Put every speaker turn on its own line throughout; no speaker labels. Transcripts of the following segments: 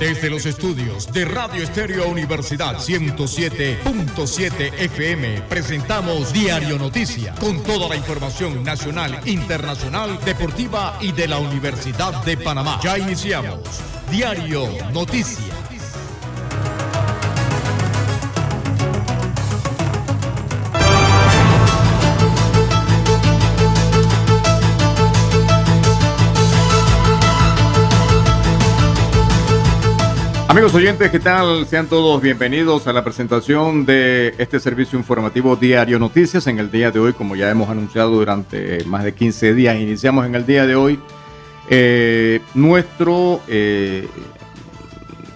Desde los estudios de Radio Estéreo Universidad 107.7 FM presentamos Diario Noticia, con toda la información nacional, internacional, deportiva y de la Universidad de Panamá. Ya iniciamos Diario Noticia. Amigos oyentes, ¿qué tal? Sean todos bienvenidos a la presentación de este servicio informativo Diario Noticias. En el día de hoy, como ya hemos anunciado durante más de 15 días, iniciamos en el día de hoy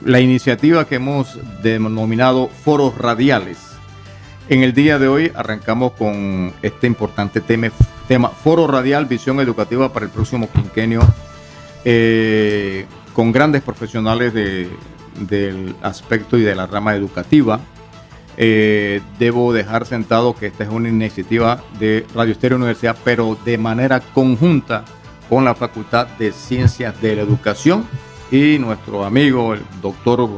la iniciativa que hemos denominado Foros Radiales. En el día de hoy arrancamos con este importante tema Foro Radial, Visión Educativa para el próximo quinquenio, con grandes profesionales del aspecto y de la rama educativa. Debo dejar sentado que esta es una iniciativa de Radio Estéreo Universidad, pero de manera conjunta con la Facultad de Ciencias de la Educación y nuestro amigo, el doctor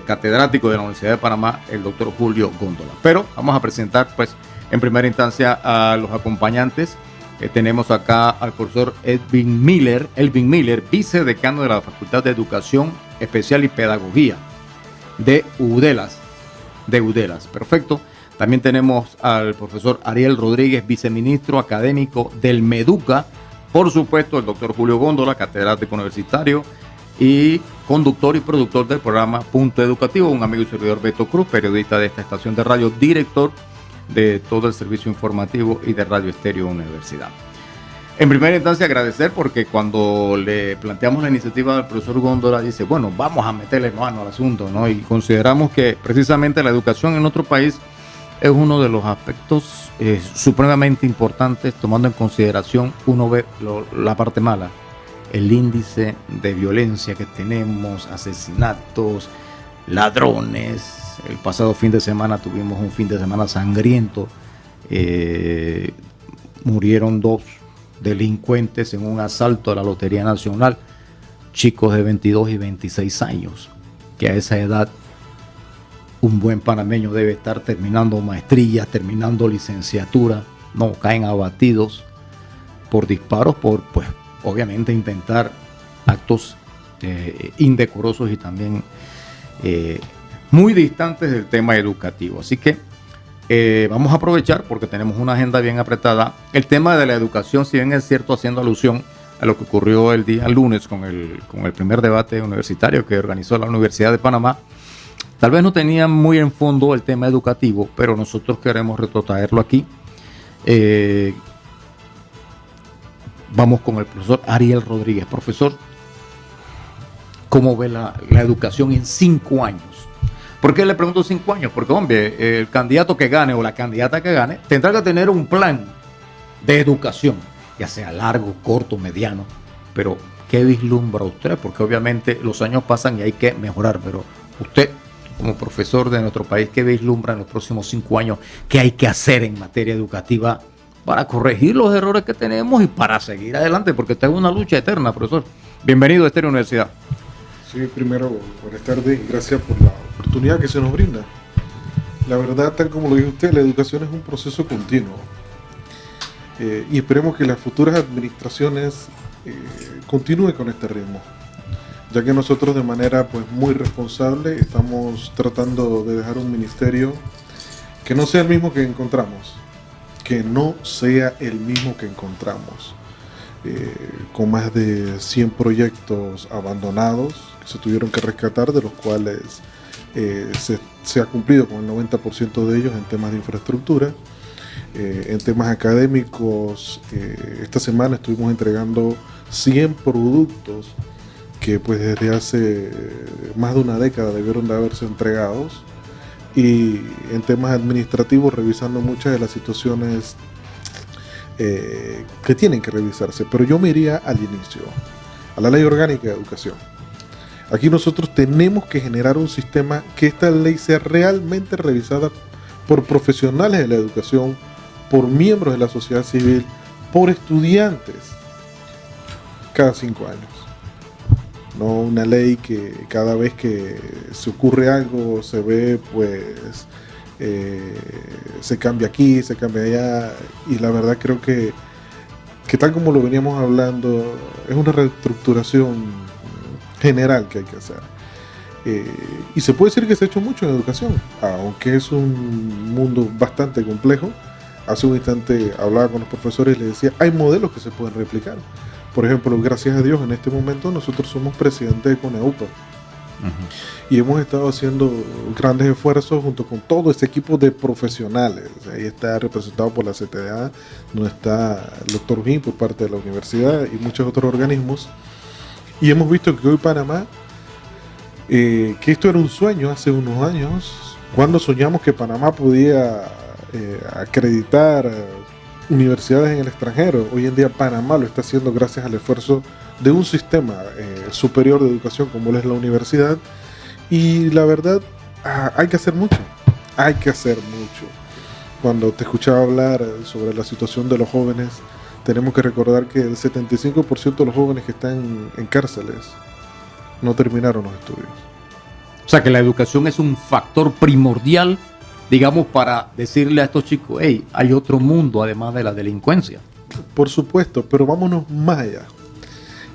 catedrático de la Universidad de Panamá, el doctor Julio Góndola. Pero vamos a presentar, pues, en primera instancia a los acompañantes. Tenemos acá al profesor Elvin Miller, vicedecano de la Facultad de Educación Especial y Pedagogía de UDELAS. Perfecto. También tenemos al profesor Ariel Rodríguez, viceministro académico del MEDUCA. Por supuesto, el doctor Julio Góndola, catedrático universitario y conductor y productor del programa Punto Educativo. Un amigo y servidor, Beto Cruz, periodista de esta estación de radio, director de todo el servicio informativo y de Radio Estéreo Universidad. En primera instancia, agradecer porque cuando le planteamos la iniciativa al profesor Góndola, dice, bueno, vamos a meterle mano al asunto, ¿no? Y consideramos que precisamente la educación en nuestro país es uno de los aspectos supremamente importantes, tomando en consideración, uno ve la parte mala, el índice de violencia que tenemos, asesinatos, ladrones. El pasado fin de semana tuvimos un fin de semana sangriento. Murieron 2 delincuentes en un asalto a la Lotería Nacional, chicos de 22 y 26 años, que a esa edad un buen panameño debe estar terminando maestría, terminando licenciatura. No, caen abatidos por disparos, por, pues, obviamente intentar actos indecorosos y también muy distantes del tema educativo. Así que vamos a aprovechar porque tenemos una agenda bien apretada. El tema de la educación, si bien es cierto, haciendo alusión a lo que ocurrió el día lunes con el primer debate universitario que organizó la Universidad de Panamá, tal vez no tenía muy en fondo el tema educativo, pero nosotros queremos retrotraerlo aquí. Vamos con el profesor Ariel Rodríguez. Profesor, ¿cómo ve la educación en 5 años? ¿Por qué le pregunto 5 años? Porque, hombre, el candidato que gane o la candidata que gane tendrá que tener un plan de educación, ya sea largo, corto, mediano. Pero, ¿qué vislumbra usted? Porque obviamente los años pasan y hay que mejorar. Pero usted, como profesor de nuestro país, ¿qué vislumbra en los próximos 5 años? ¿Qué hay que hacer en materia educativa para corregir los errores que tenemos y para seguir adelante? Porque esta es una lucha eterna, profesor. Bienvenido a Estéreo Universidad.
Sí, primero, buenas tardes y gracias por la oportunidad que se nos brinda. La verdad, tal como lo dijo usted, la educación es un proceso continuo. Y esperemos que las futuras administraciones continúen con este ritmo, ya que nosotros de manera pues muy responsable estamos tratando de dejar un ministerio que no sea el mismo que encontramos, con más de 100 proyectos abandonados que se tuvieron que rescatar, de los cuales se ha cumplido con el 90% de ellos en temas de infraestructura. En temas académicos, esta semana estuvimos entregando 100 productos que pues desde hace más de una década debieron de haberse entregados, y en temas administrativos revisando muchas de las situaciones que tienen que revisarse. Pero yo me iría al inicio, a la Ley Orgánica de Educación. Aquí nosotros tenemos que generar un sistema que esta ley sea realmente revisada por profesionales de la educación, por miembros de la sociedad civil, por estudiantes, cada 5 años. no una ley que cada vez que se ocurre algo se ve, pues se cambia aquí, se cambia allá, y la verdad creo que tal como lo veníamos hablando, es una reestructuración general que hay que hacer. Y se puede decir que se ha hecho mucho en educación, aunque es un mundo bastante complejo. Hace un instante hablaba con los profesores y les decía, hay modelos que se pueden replicar. Por ejemplo, gracias a Dios, en este momento nosotros somos presidentes de CONEUPA. Y hemos estado haciendo grandes esfuerzos junto con todo ese equipo de profesionales. Ahí está representado por la CTA, donde está el doctor Ujin por parte de la universidad y muchos otros organismos. Y hemos visto que hoy Panamá, que esto era un sueño hace unos años, cuando soñamos que Panamá podía acreditar universidades en el extranjero. Hoy en día Panamá lo está haciendo gracias al esfuerzo de un sistema superior de educación como lo es la universidad, y la verdad hay que hacer mucho, Cuando te escuchaba hablar sobre la situación de los jóvenes, tenemos que recordar que el 75% de los jóvenes que están en cárceles no terminaron los estudios.
O sea que la educación es un factor primordial, digamos, para decirle a estos chicos, hey, hay otro mundo además de la delincuencia.
Por supuesto, pero vámonos más allá.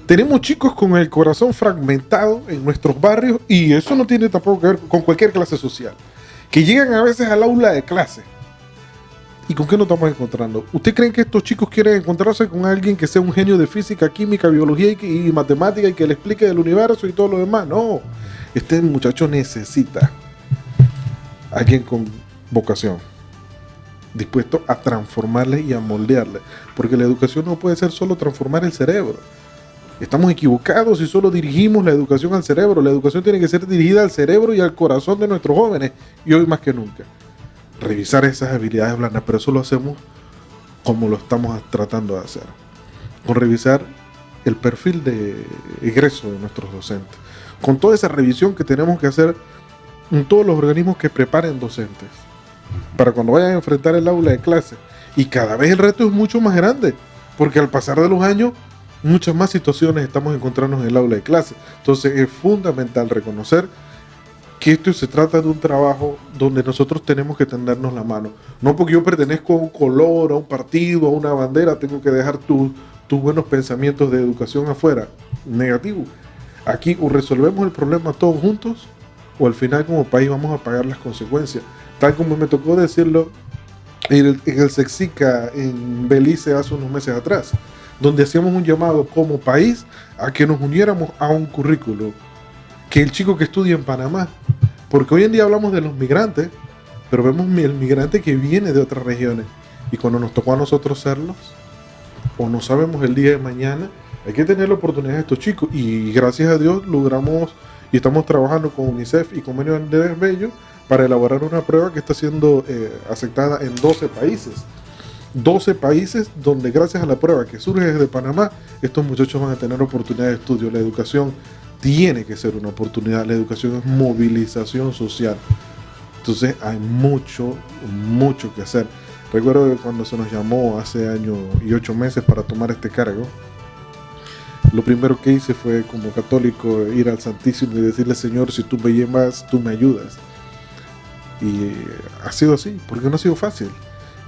Tenemos chicos con el corazón fragmentado en nuestros barrios, y eso no tiene tampoco que ver con cualquier clase social, que llegan a veces al aula de clase. ¿Y con qué nos estamos encontrando? ¿Usted cree que estos chicos quieren encontrarse con alguien que sea un genio de física, química, biología y matemática y que le explique del universo y todo lo demás? No, este muchacho necesita alguien con vocación, dispuesto a transformarle y a moldearle, porque la educación no puede ser solo transformar el cerebro. Estamos equivocados si solo dirigimos la educación al cerebro. La educación tiene que ser dirigida al cerebro y al corazón de nuestros jóvenes, y hoy más que nunca. Revisar esas habilidades blandas, pero eso lo hacemos como lo estamos tratando de hacer, con revisar el perfil de egreso de nuestros docentes, con toda esa revisión que tenemos que hacer en todos los organismos que preparen docentes, para cuando vayan a enfrentar el aula de clase. Y cada vez el reto es mucho más grande, porque al pasar de los años, muchas más situaciones estamos encontrándonos en el aula de clase. Entonces es fundamental reconocer que esto se trata de un trabajo donde nosotros tenemos que tendernos la mano. No porque yo pertenezco a un color, a un partido, a una bandera, tengo que dejar tus buenos pensamientos de educación afuera. Negativo. Aquí o resolvemos el problema todos juntos, o al final como país vamos a pagar las consecuencias. Tal como me tocó decirlo en el Sexica en Belice hace unos meses atrás, donde hacíamos un llamado como país a que nos uniéramos a un currículo, que el chico que estudia en Panamá, porque hoy en día hablamos de los migrantes, pero vemos el migrante que viene de otras regiones, y cuando nos tocó a nosotros serlos, o no sabemos el día de mañana, hay que tener la oportunidad de estos chicos, y gracias a Dios logramos, y estamos trabajando con UNICEF y Convenio Andrés Bello para elaborar una prueba que está siendo aceptada en 12 países. 12 países donde gracias a la prueba que surge desde Panamá, estos muchachos van a tener oportunidad de estudio. La educación tiene que ser una oportunidad, la educación es movilización social. Entonces hay mucho que hacer. Recuerdo que cuando se nos llamó hace año y 8 meses para tomar este cargo, lo primero que hice fue como católico ir al Santísimo y decirle: Señor, si tú me llevas, tú me ayudas. Y ha sido así, porque no ha sido fácil.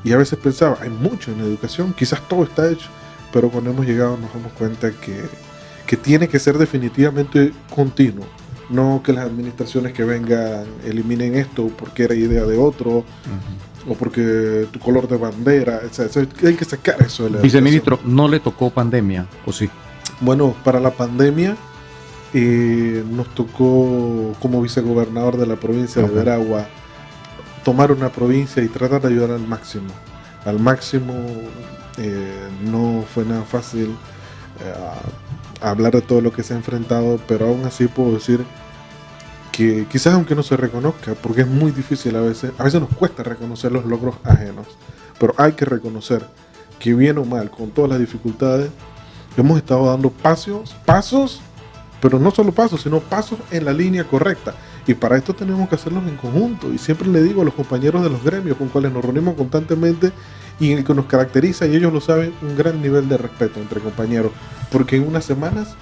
Y a veces pensaba, hay mucho en la educación, quizás todo está hecho, pero cuando hemos llegado nos damos cuenta que tiene que ser definitivamente continuo. No que las administraciones que vengan eliminen esto porque era idea de otro, o porque tu color de bandera, etc. Hay que sacar eso de la
Viceministro, ¿no le tocó pandemia o sí?
Bueno, para la pandemia nos tocó como vicegobernador de la provincia de Veragua tomar una provincia y tratar de ayudar al máximo. Al máximo. No fue nada fácil hablar de todo lo que se ha enfrentado, pero aún así puedo decir que quizás aunque no se reconozca, porque es muy difícil a veces nos cuesta reconocer los logros ajenos, pero hay que reconocer que bien o mal, con todas las dificultades, hemos estado dando pasos, pero no solo pasos, sino pasos en la línea correcta. Y para esto tenemos que hacerlos en conjunto. Y siempre le digo a los compañeros de los gremios con cuales nos reunimos constantemente y en el que nos caracteriza, y ellos lo saben, un gran nivel de respeto entre compañeros. Porque en unas semanas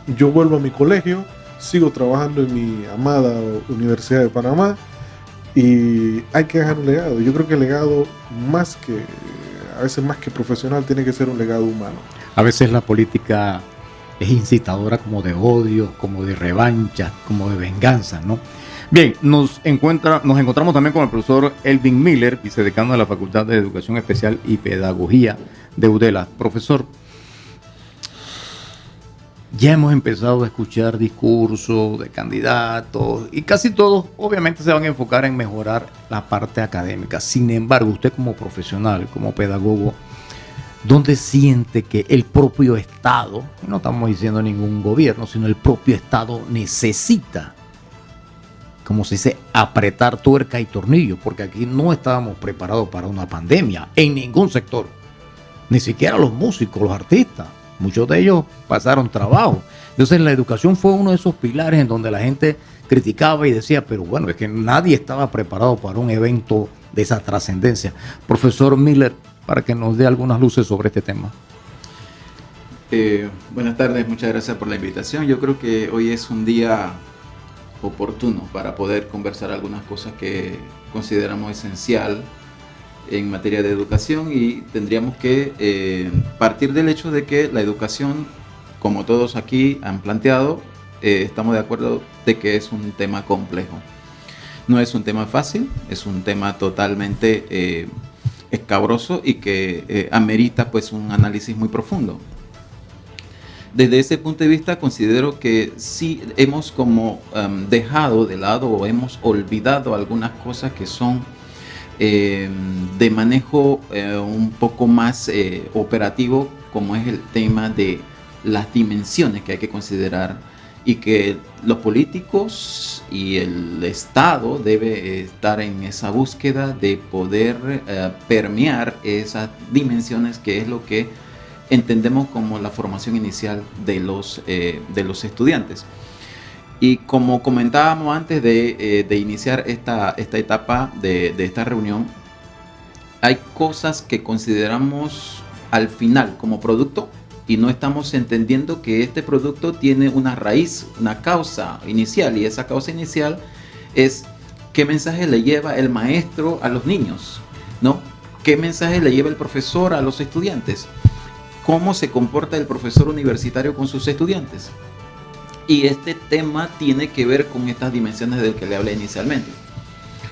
yo vuelvo a mi colegio, sigo trabajando en mi amada Universidad de Panamá y hay que dejar un legado. Yo creo que el legado a veces más que profesional, tiene que ser un legado humano.
A veces la política es incitadora como de odio, como de revancha, como de venganza, ¿no? Bien, nos encontramos también con el profesor Elvin Miller, vicedecano de la Facultad de Educación Especial y Pedagogía de UDELA. Profesor, ya hemos empezado a escuchar discursos de candidatos y casi todos obviamente se van a enfocar en mejorar la parte académica. Sin embargo, usted como profesional, como pedagogo, ¿dónde siente que el propio Estado, no estamos diciendo ningún gobierno, sino el propio Estado necesita, como se dice, apretar tuerca y tornillo? Porque aquí no estábamos preparados para una pandemia en ningún sector, ni siquiera los músicos, los artistas. Muchos de ellos pasaron trabajo. Entonces la educación fue uno de esos pilares en donde la gente criticaba y decía, pero bueno, es que nadie estaba preparado para un evento de esa trascendencia. Profesor Miller, para que nos dé algunas luces sobre este tema.
Buenas tardes, muchas gracias por la invitación. Yo creo que hoy es un día oportuno para poder conversar algunas cosas que consideramos esencial en materia de educación, y tendríamos que partir del hecho de que la educación, como todos aquí han planteado, estamos de acuerdo de que es un tema complejo. No es un tema fácil, es un tema totalmente escabroso y que amerita pues un análisis muy profundo. Desde ese punto de vista considero que sí hemos como dejado de lado o hemos olvidado algunas cosas que son de manejo un poco más operativo, como es el tema de las dimensiones que hay que considerar y que los políticos y el Estado debe estar en esa búsqueda de poder permear esas dimensiones, que es lo que entendemos como la formación inicial de los estudiantes. Y como comentábamos antes de iniciar esta etapa de esta reunión, hay cosas que consideramos al final como producto y no estamos entendiendo que este producto tiene una raíz, una causa inicial, y esa causa inicial es qué mensaje le lleva el maestro a los niños, ¿no? ¿Qué mensaje le lleva el profesor a los estudiantes? ¿Cómo se comporta el profesor universitario con sus estudiantes? Y este tema tiene que ver con estas dimensiones del que le hablé inicialmente.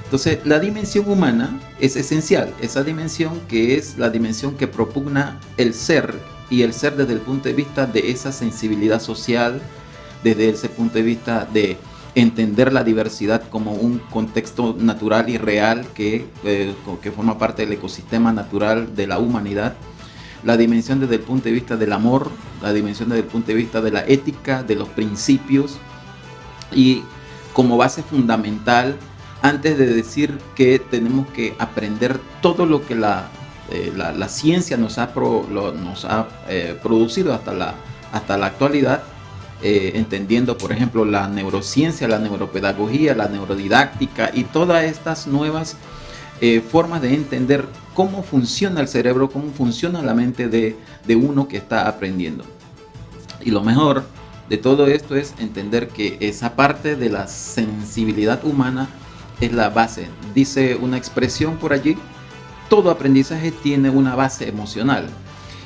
Entonces, la dimensión humana es esencial. Esa dimensión que es la dimensión que propugna el ser, y el ser desde el punto de vista de esa sensibilidad social, desde ese punto de vista de entender la diversidad como un contexto natural y real que forma parte del ecosistema natural de la humanidad. La dimensión desde el punto de vista del amor, la dimensión desde el punto de vista de la ética, de los principios, y como base fundamental, antes de decir que tenemos que aprender todo lo que la ciencia nos ha producido hasta la actualidad, entendiendo, por ejemplo, la neurociencia, la neuropedagogía, la neurodidáctica y todas estas nuevas formas de entender cómo funciona el cerebro, cómo funciona la mente de uno que está aprendiendo. Y lo mejor de todo esto es entender que esa parte de la sensibilidad humana es la base. Dice una expresión por allí: todo aprendizaje tiene una base emocional.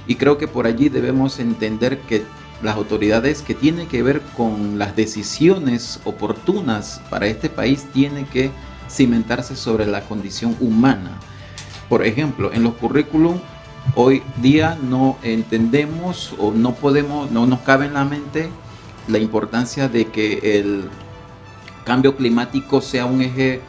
Y creo que por allí debemos entender que las autoridades que tienen que ver con las decisiones oportunas para este país tienen que cimentarse sobre la condición humana. Por ejemplo, en los currículum hoy día no entendemos o no nos cabe en la mente la importancia de que el cambio climático sea un eje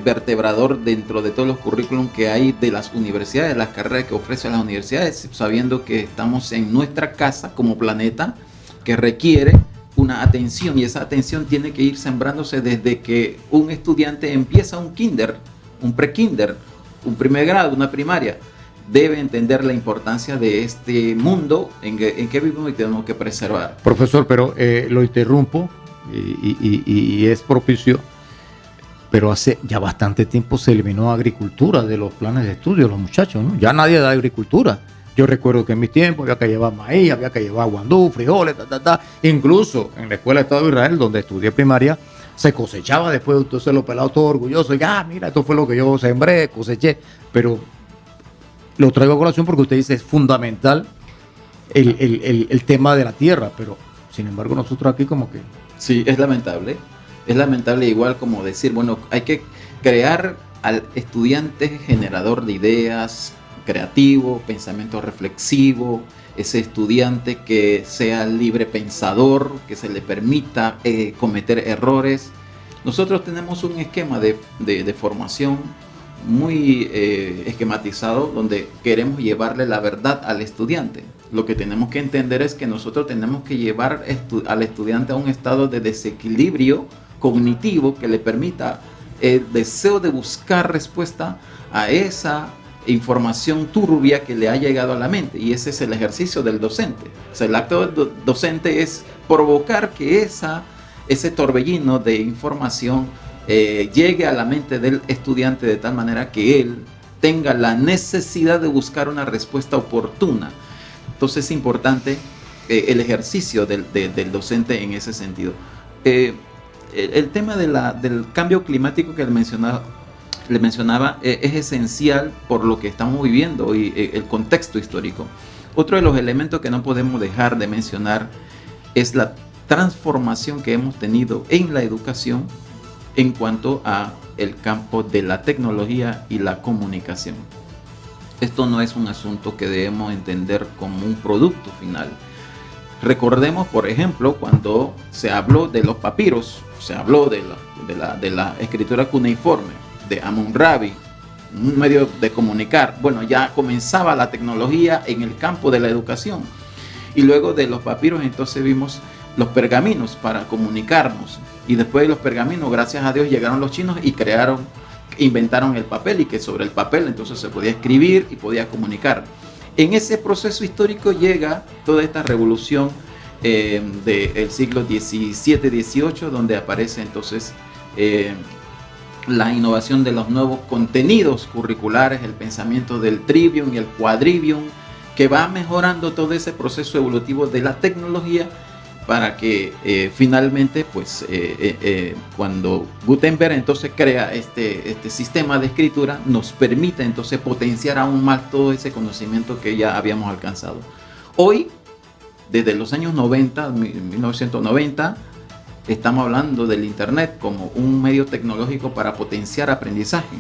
vertebrador dentro de todos los currículum que hay de las universidades, las carreras que ofrecen las universidades, sabiendo que estamos en nuestra casa como planeta que requiere una atención, y esa atención tiene que ir sembrándose desde que un estudiante empieza un kinder, un pre-kinder, un primer grado, una primaria. Debe entender la importancia de este mundo en que vivimos y tenemos que preservar.
Profesor, pero lo interrumpo y es propicio, pero hace ya bastante tiempo se eliminó agricultura de los planes de estudio de los muchachos, ¿no? Ya nadie da agricultura. Yo recuerdo que en mis tiempos había que llevar maíz, había que llevar guandú, frijoles, Incluso en la Escuela de Estado de Israel, donde estudié primaria, se cosechaba después, entonces los pelados todos orgullosos, y mira, esto fue lo que yo sembré, coseché. Pero lo traigo a colación porque usted dice es fundamental el tema de la tierra, pero sin embargo nosotros aquí como que...
Sí, es lamentable igual como decir, bueno, hay que crear al estudiante generador de ideas, creativo, pensamiento reflexivo, ese estudiante que sea libre pensador, que se le permita cometer errores. Nosotros tenemos un esquema de formación muy esquematizado donde queremos llevarle la verdad al estudiante. Lo que tenemos que entender es que nosotros tenemos que llevar al estudiante a un estado de desequilibrio cognitivo que le permita el deseo de buscar respuesta a esa información turbia que le ha llegado a la mente, y ese es el ejercicio del docente. O sea, el acto del docente es provocar que ese torbellino de información llegue a la mente del estudiante de tal manera que él tenga la necesidad de buscar una respuesta oportuna. Entonces es importante el ejercicio del docente en ese sentido. El tema del cambio climático que le mencionaba es esencial por lo que estamos viviendo y el contexto histórico. Otro de los elementos que no podemos dejar de mencionar es la transformación que hemos tenido en la educación en cuanto a el campo de la tecnología y la comunicación. Esto no es un asunto que debemos entender como un producto final. Recordemos, por ejemplo, cuando se habló de los papiros, se habló de la escritura cuneiforme, de Amon-Rabi, un medio de comunicar. Bueno, ya comenzaba la tecnología en el campo de la educación. Y luego de los papiros, entonces vimos los pergaminos para comunicarnos. Y después de los pergaminos, gracias a Dios, llegaron los chinos y inventaron el papel, y que sobre el papel entonces se podía escribir y podía comunicar. En ese proceso histórico llega toda esta revolución del siglo XVII-XVIII, donde aparece entonces la innovación de los nuevos contenidos curriculares, el pensamiento del trivium y el quadrivium, que va mejorando todo ese proceso evolutivo de la tecnología para que finalmente, pues, cuando Gutenberg entonces crea este sistema de escritura, nos permite entonces potenciar aún más todo ese conocimiento que ya habíamos alcanzado. Hoy, desde los años 90, 1990, estamos hablando del Internet como un medio tecnológico para potenciar aprendizaje.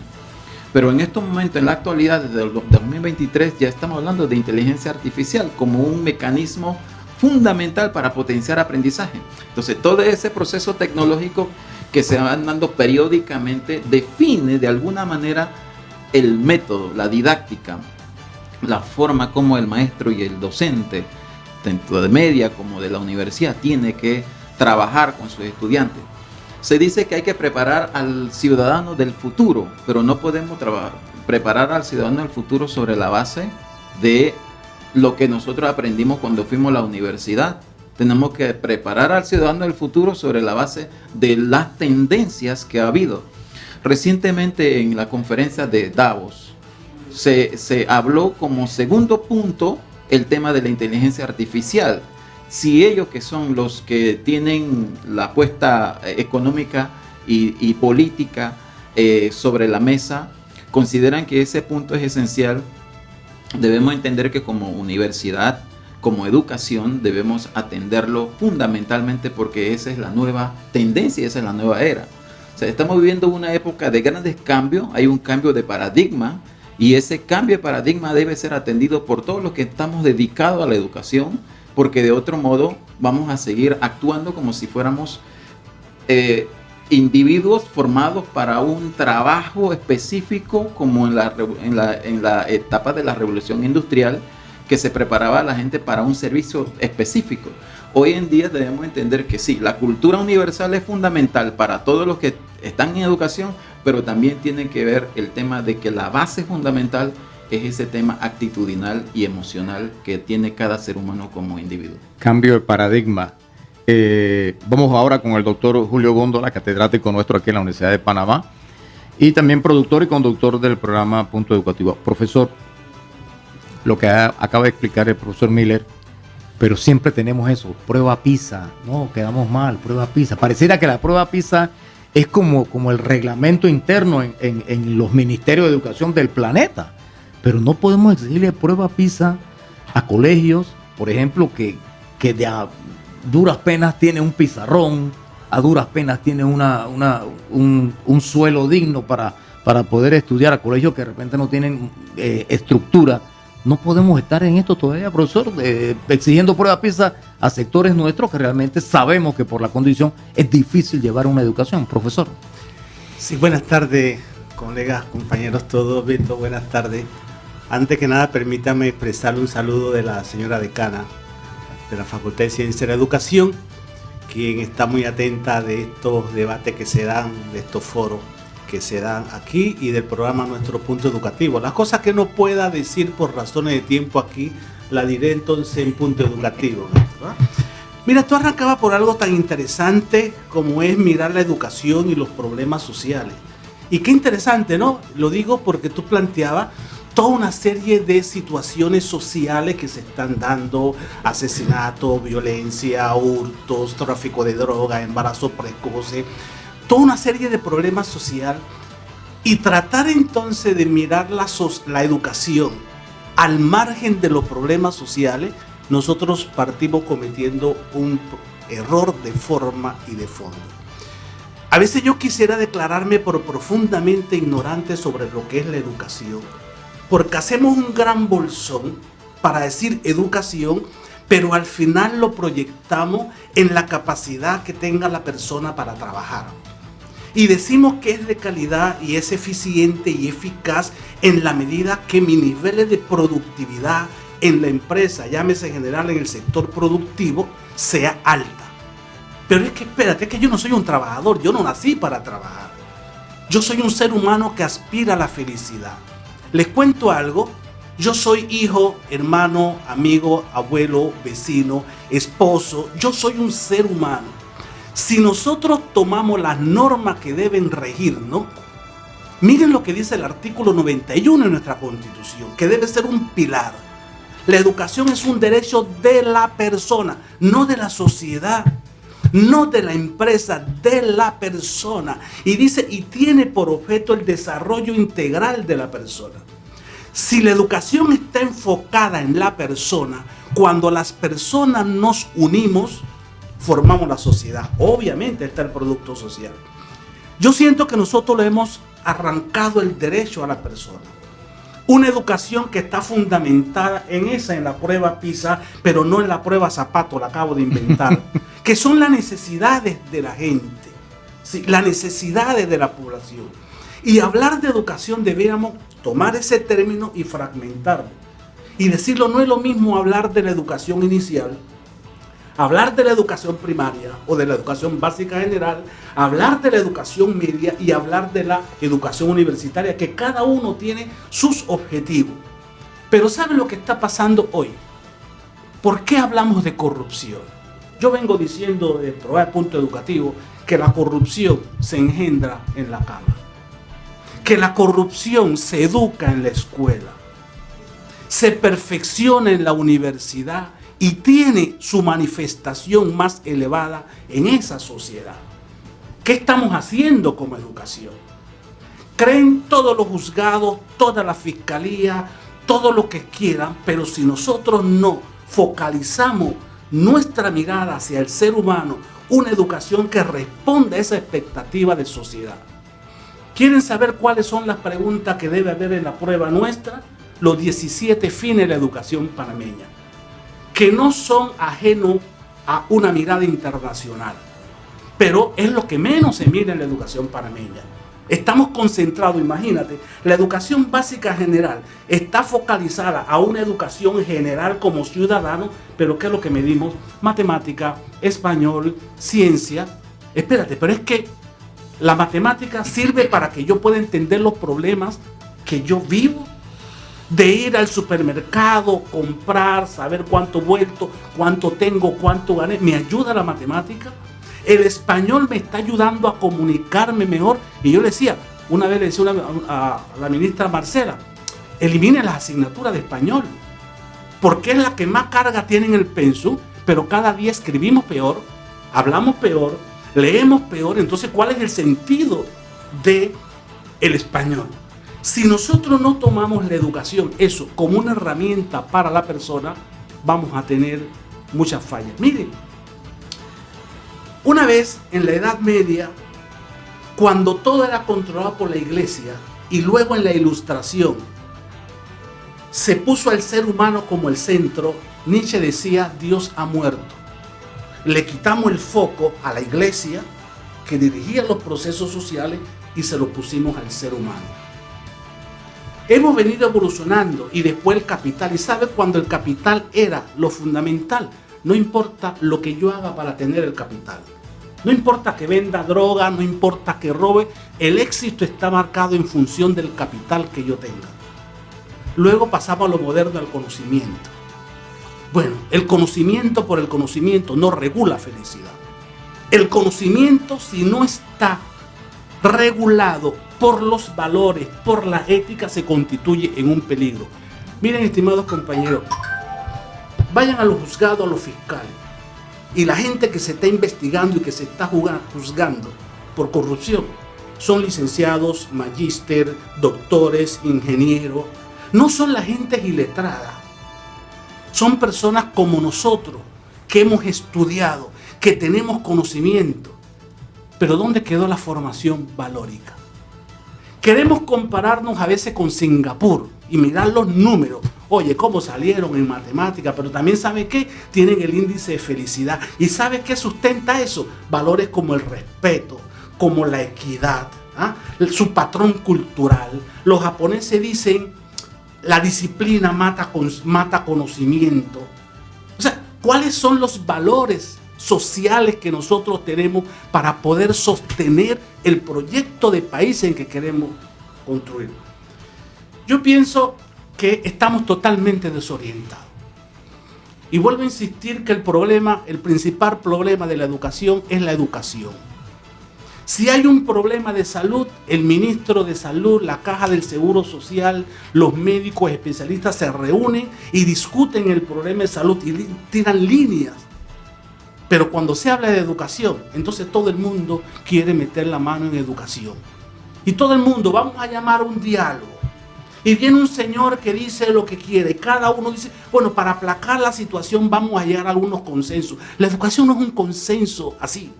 Pero en estos momentos, en la actualidad, desde el 2023, ya estamos hablando de inteligencia artificial como un mecanismo fundamental para potenciar aprendizaje. Entonces, todo ese proceso tecnológico que se va dando periódicamente define de alguna manera el método, la didáctica, la forma como el maestro y el docente, tanto de media como de la universidad, tiene que trabajar con sus estudiantes. Se dice que hay que preparar al ciudadano del futuro, pero no podemos preparar al ciudadano del futuro sobre la base de lo que nosotros aprendimos cuando fuimos a la universidad. Tenemos que preparar al ciudadano del futuro sobre la base de las tendencias que ha habido. Recientemente en la conferencia de Davos se habló como segundo punto el tema de la inteligencia artificial. Si ellos, que son los que tienen la apuesta económica y política sobre la mesa, consideran que ese punto es esencial, debemos entender que como universidad, como educación, debemos atenderlo fundamentalmente, porque esa es la nueva tendencia, esa es la nueva era. O sea, estamos viviendo una época de grandes cambios, hay un cambio de paradigma, y ese cambio de paradigma debe ser atendido por todos los que estamos dedicados a la educación, porque de otro modo vamos a seguir actuando como si fuéramos individuos formados para un trabajo específico, como en la etapa de la revolución industrial, que se preparaba a la gente para un servicio específico. Hoy en día debemos entender que sí, la cultura universal es fundamental para todos los que están en educación, pero también tiene que ver el tema de que la base fundamental es ese tema actitudinal y emocional que tiene cada ser humano como individuo.
Cambio de paradigma. Vamos ahora con el doctor Julio Góndola, catedrático nuestro aquí en la Universidad de Panamá y también productor y conductor del programa Punto Educativo. Profesor, lo que acaba de explicar el profesor Miller, pero siempre tenemos eso, prueba PISA, no, quedamos mal, prueba PISA. Pareciera que la prueba PISA es como el reglamento interno en los ministerios de educación del planeta, pero no podemos exigirle prueba PISA a colegios, por ejemplo, que de a duras penas tiene un pizarrón, a duras penas tiene un suelo digno para poder estudiar, a colegios que de repente no tienen estructura. No podemos estar en esto todavía, profesor, exigiendo prueba PISA a sectores nuestros que realmente sabemos que por la condición es difícil llevar una educación, profesor.
Sí, buenas tardes, colegas, compañeros todos. Beto, buenas tardes. Antes que nada, permítame expresarle un saludo de la señora decana de la Facultad de Ciencias de la Educación, quien está muy atenta de estos debates que se dan, de estos foros que se dan aquí y del programa Nuestro Punto Educativo. Las cosas que no pueda decir por razones de tiempo aquí, la diré entonces en Punto Educativo, ¿verdad? Mira, tú arrancabas por algo tan interesante como es mirar la educación y los problemas sociales. Y qué interesante, ¿no? Lo digo porque tú planteabas toda una serie de situaciones sociales que se están dando: asesinato, violencia, hurtos, tráfico de droga, embarazos precoces, toda una serie de problemas sociales, y tratar entonces de mirar la educación al margen de los problemas sociales. Nosotros partimos cometiendo un error de forma y de fondo. A veces yo quisiera declararme por profundamente ignorante sobre lo que es la educación, porque hacemos un gran bolsón para decir educación, pero al final lo proyectamos en la capacidad que tenga la persona para trabajar. Y decimos que es de calidad y es eficiente y eficaz en la medida que mi nivel de productividad en la empresa, llámese en general en el sector productivo, sea alta. Pero es que espérate, es que yo no soy un trabajador, yo no nací para trabajar. Yo soy un ser humano que aspira a la felicidad. Les cuento algo: yo soy hijo, hermano, amigo, abuelo, vecino, esposo. Yo soy un ser humano. Si nosotros tomamos las normas que deben regirnos, miren lo que dice el artículo 91 de nuestra Constitución, que debe ser un pilar. La educación es un derecho de la persona, no de la sociedad, no de la empresa, de la persona. Y dice, y tiene por objeto el desarrollo integral de la persona. Si la educación está enfocada en la persona, cuando las personas nos unimos, formamos la sociedad. Obviamente está el producto social. Yo siento que nosotros le hemos arrancado el derecho a la persona. Una educación que está fundamentada en la prueba PISA, pero no en la prueba Zapato, la acabo de inventar, que son las necesidades de la gente, ¿sí? Las necesidades de la población. Y hablar de educación deberíamos tomar ese término y fragmentarlo. Y decirlo, no es lo mismo hablar de la educación inicial, hablar de la educación primaria o de la educación básica general, hablar de la educación media y hablar de la educación universitaria, que cada uno tiene sus objetivos. Pero ¿saben lo que está pasando hoy? ¿Por qué hablamos de corrupción? Yo vengo diciendo desde el programa Punto Educativo que la corrupción se engendra en la cama, que la corrupción se educa en la escuela, se perfecciona en la universidad y tiene su manifestación más elevada en esa sociedad. ¿Qué estamos haciendo como educación? Creen todos los juzgados, toda la fiscalía, todo lo que quieran, pero si nosotros no focalizamos nuestra mirada hacia el ser humano, una educación que responda a esa expectativa de sociedad. ¿Quieren saber cuáles son las preguntas que debe haber en la prueba nuestra? Los 17 fines de la educación panameña, que no son ajenos a una mirada internacional, pero es lo que menos se mira en la educación panameña. Estamos concentrados, imagínate, la educación básica general está focalizada a una educación general como ciudadano, pero ¿qué es lo que medimos? Matemática, español, ciencia. Espérate, pero es que la matemática sirve para que yo pueda entender los problemas que yo vivo, de ir al supermercado, comprar, saber cuánto vuelto, cuánto tengo, cuánto gané. ¿Me ayuda la matemática? El español me está ayudando a comunicarme mejor. Y yo le decía, una vez le decía a la ministra Marcela, elimine las asignaturas de español.
porque es la que más carga tiene en el pensum, pero cada día escribimos peor, hablamos peor, leemos peor. Entonces, ¿cuál es el sentido del español? Si nosotros no tomamos la educación, eso, como una herramienta para la persona, vamos a tener muchas fallas. Miren, una vez en la Edad Media, cuando todo era controlado por la iglesia, y luego en la Ilustración se puso al ser humano como el centro, Nietzsche decía: Dios ha muerto. Le quitamos el foco a la iglesia que dirigía los procesos sociales y se lo pusimos al ser humano. Hemos venido evolucionando y después el capital. ¿Y sabe cuando el capital era lo fundamental? No importa lo que yo haga para tener el capital. No importa que venda droga, no importa que robe. El éxito está marcado en función del capital que yo tenga. Luego pasamos a lo moderno, al conocimiento. Bueno, el conocimiento por el conocimiento no regula felicidad. El conocimiento, si no está regulado por los valores, por la ética, se constituye en un peligro. Miren, estimados compañeros, vayan a los juzgados, a los fiscales, y la gente que se está investigando y que se está juzgando por corrupción son licenciados, magíster, doctores, ingenieros. No son la gente iletrada, son personas como nosotros que hemos estudiado, que tenemos conocimiento. Pero ¿dónde quedó la formación valórica? Queremos compararnos a veces con Singapur y mirar los números. Oye, cómo salieron en matemáticas, pero también ¿sabe qué? Tienen el índice de felicidad. ¿Y sabe qué sustenta eso? Valores como el respeto, como la equidad, su patrón cultural. Los japoneses dicen: la disciplina mata conocimiento. O sea, ¿cuáles son los valores sociales que nosotros tenemos para poder sostener el proyecto de país en que queremos construir? Yo pienso que estamos totalmente desorientados. Y vuelvo a insistir que el principal problema de la educación es la educación. Si hay un problema de salud, el ministro de Salud, la Caja del Seguro Social, los médicos especialistas se reúnen y discuten el problema de salud y tiran líneas. Pero cuando se habla de educación, entonces todo el mundo quiere meter la mano en educación. Y todo el mundo, vamos a llamar a un diálogo. Y viene un señor que dice lo que quiere. Cada uno dice, bueno, para aplacar la situación vamos a llegar a algunos consensos. La educación no es un consenso así.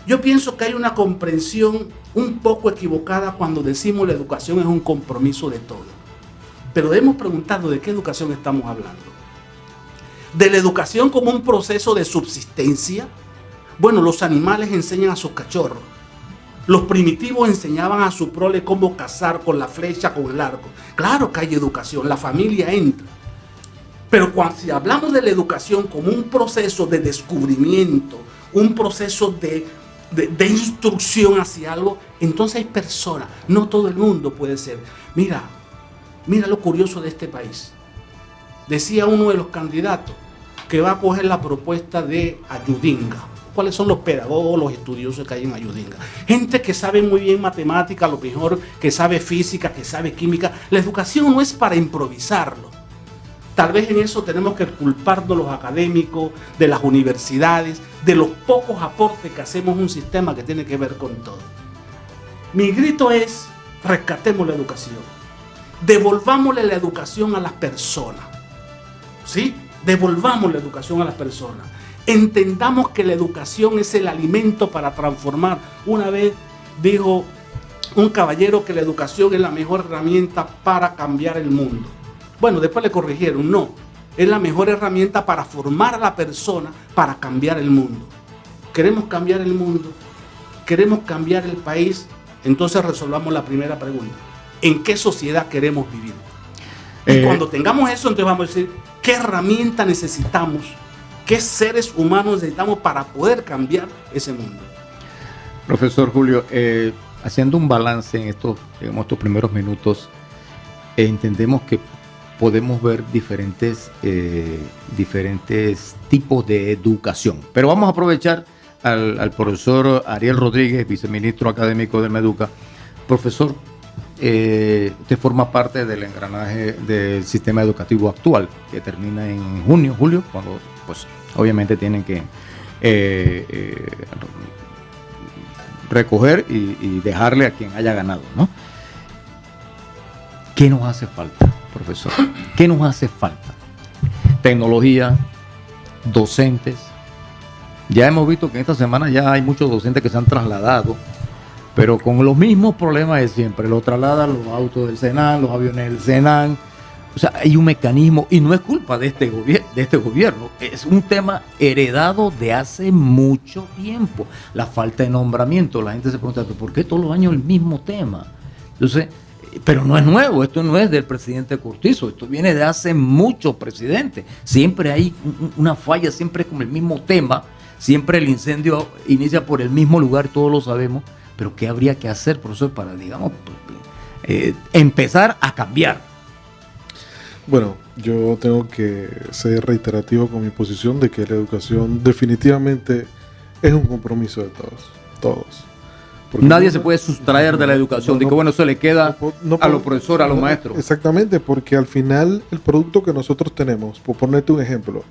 Yo pienso que hay una comprensión un poco equivocada cuando decimos la educación es un compromiso de todos. Pero debemos preguntarnos de qué educación estamos hablando. ¿De la educación como un proceso de subsistencia? Bueno, los animales enseñan a sus cachorros. Los primitivos enseñaban a su prole cómo cazar con la flecha, con el arco. Claro que hay educación, la familia entra. Pero si hablamos de la educación como un proceso de descubrimiento, un proceso de instrucción hacia algo, entonces hay personas, no todo el mundo puede ser. Mira lo curioso de este país. Decía uno de los candidatos que va a coger la propuesta de Ayudinga. ¿Cuáles son los pedagogos, los estudiosos que hay en Ayudinga? Gente que sabe muy bien matemática, lo mejor, que sabe física, que sabe química. La educación no es para improvisarlo. Tal vez en eso tenemos que culparnos los académicos, de las universidades, de los pocos aportes que hacemos a un sistema que tiene que ver con todo. Mi grito es: rescatemos la educación. Devolvámosle la educación a las personas. ¿Sí? Devolvamos la educación a las personas. Entendamos que la educación es el alimento para transformar. Una vez dijo un caballero que la educación es la mejor herramienta para cambiar el mundo. Bueno, después le corrigieron, no. Es la mejor herramienta para formar a la persona para cambiar el mundo. ¿Queremos cambiar el mundo? ¿Queremos cambiar el país? Entonces resolvamos la primera pregunta. ¿En qué sociedad queremos vivir? Y cuando tengamos eso, entonces vamos a decir, ¿qué herramienta necesitamos? ¿Qué seres humanos necesitamos para poder cambiar ese mundo?
Profesor Julio, haciendo un balance en estos primeros minutos, entendemos que podemos ver diferentes tipos de educación. Pero vamos a aprovechar al profesor Ariel Rodríguez, viceministro académico del MEDUCA. Profesor, usted forma parte del engranaje del sistema educativo actual, que termina en junio, julio, cuando pues obviamente tienen que recoger y dejarle a quien haya ganado, ¿no? ¿Qué nos hace falta, profesor? ¿Qué nos hace falta? Tecnología, docentes. Ya hemos visto que esta semana ya hay muchos docentes que se han trasladado, pero con los mismos problemas de siempre. Lo trasladan los autos del Senan, los aviones del Senan. O sea, hay un mecanismo, y no es culpa de este gobierno, es un tema heredado de hace mucho tiempo. La falta de nombramiento. La gente se pregunta, ¿por qué todos los años el mismo tema? Entonces, pero no es nuevo, esto no es del presidente Cortizo, esto viene de hace muchos presidentes. Siempre hay una falla, siempre es con el mismo tema, siempre el incendio inicia por el mismo lugar, todos lo sabemos, pero ¿qué habría que hacer, profesor, para, digamos, empezar a cambiar?
Bueno, yo tengo que ser reiterativo con mi posición de que la educación definitivamente es un compromiso de todos. Porque
nadie se puede sustraer de la educación, de que bueno, eso le queda a los profesores, a los maestros.
Exactamente, porque al final el producto que nosotros tenemos, por ponerte un ejemplo,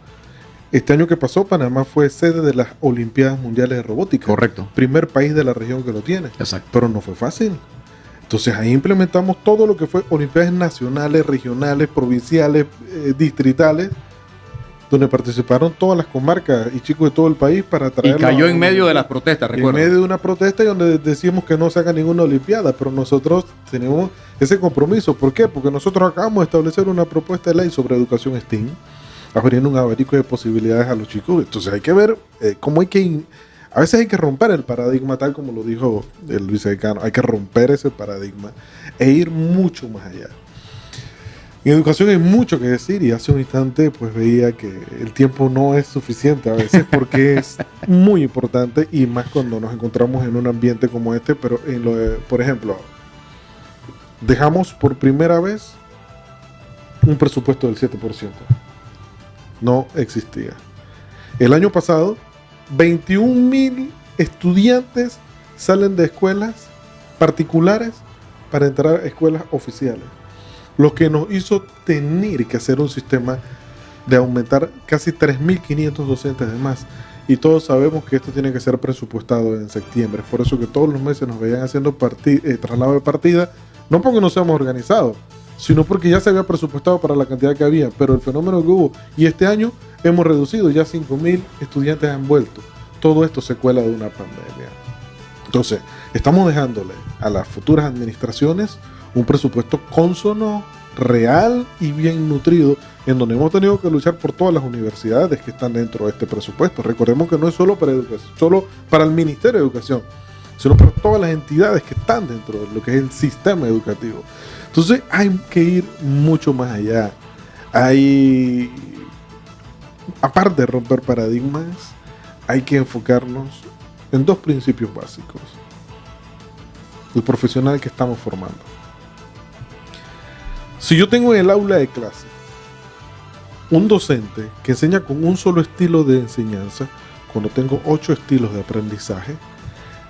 este año que pasó Panamá fue sede de las Olimpiadas Mundiales de Robótica.
Correcto.
Primer país de la región que lo tiene.
Exacto.
Pero no fue fácil. Entonces ahí implementamos todo lo que fue Olimpiadas nacionales, regionales, provinciales, distritales, donde participaron todas las comarcas y chicos de todo el país para traer.
Y cayó en medio de las protestas, recuerdo.
En medio de una protesta y donde decimos que no se haga ninguna olimpiada, pero nosotros tenemos ese compromiso. ¿Por qué? Porque nosotros acabamos de establecer una propuesta de ley sobre educación STEAM, abriendo un abanico de posibilidades a los chicos. Entonces hay que ver cómo hay que... A veces hay que romper el paradigma, tal como lo dijo el vicedecano, hay que romper ese paradigma e ir mucho más allá. En educación hay mucho que decir y hace un instante pues veía que el tiempo no es suficiente a veces porque es muy importante y más cuando nos encontramos en un ambiente como este, pero en lo de, por ejemplo, dejamos por primera vez un presupuesto del 7%. No existía. El año pasado, 21,000 estudiantes salen de escuelas particulares para entrar a escuelas oficiales. Lo que nos hizo tener que hacer un sistema de aumentar casi 3.500 docentes de más. Y todos sabemos que esto tiene que ser presupuestado en septiembre. Por eso que todos los meses nos veían haciendo traslado de partida, no porque no seamos organizados, sino porque ya se había presupuestado para la cantidad que había. Pero el fenómeno que hubo, y este año hemos reducido, ya 5.000 estudiantes han vuelto. Todo esto secuela de una pandemia. Entonces, estamos dejándole a las futuras administraciones un presupuesto cónsono, real y bien nutrido, en donde hemos tenido que luchar por todas las universidades que están dentro de este presupuesto. Recordemos que no es solo para educación, solo para el Ministerio de Educación, sino para todas las entidades que están dentro de lo que es el sistema educativo. Entonces hay que ir mucho más allá. Aparte de romper paradigmas, hay que enfocarnos en dos principios básicos. El profesional que estamos formando. Si yo tengo en el aula de clase un docente que enseña con un solo estilo de enseñanza, cuando tengo 8 estilos de aprendizaje,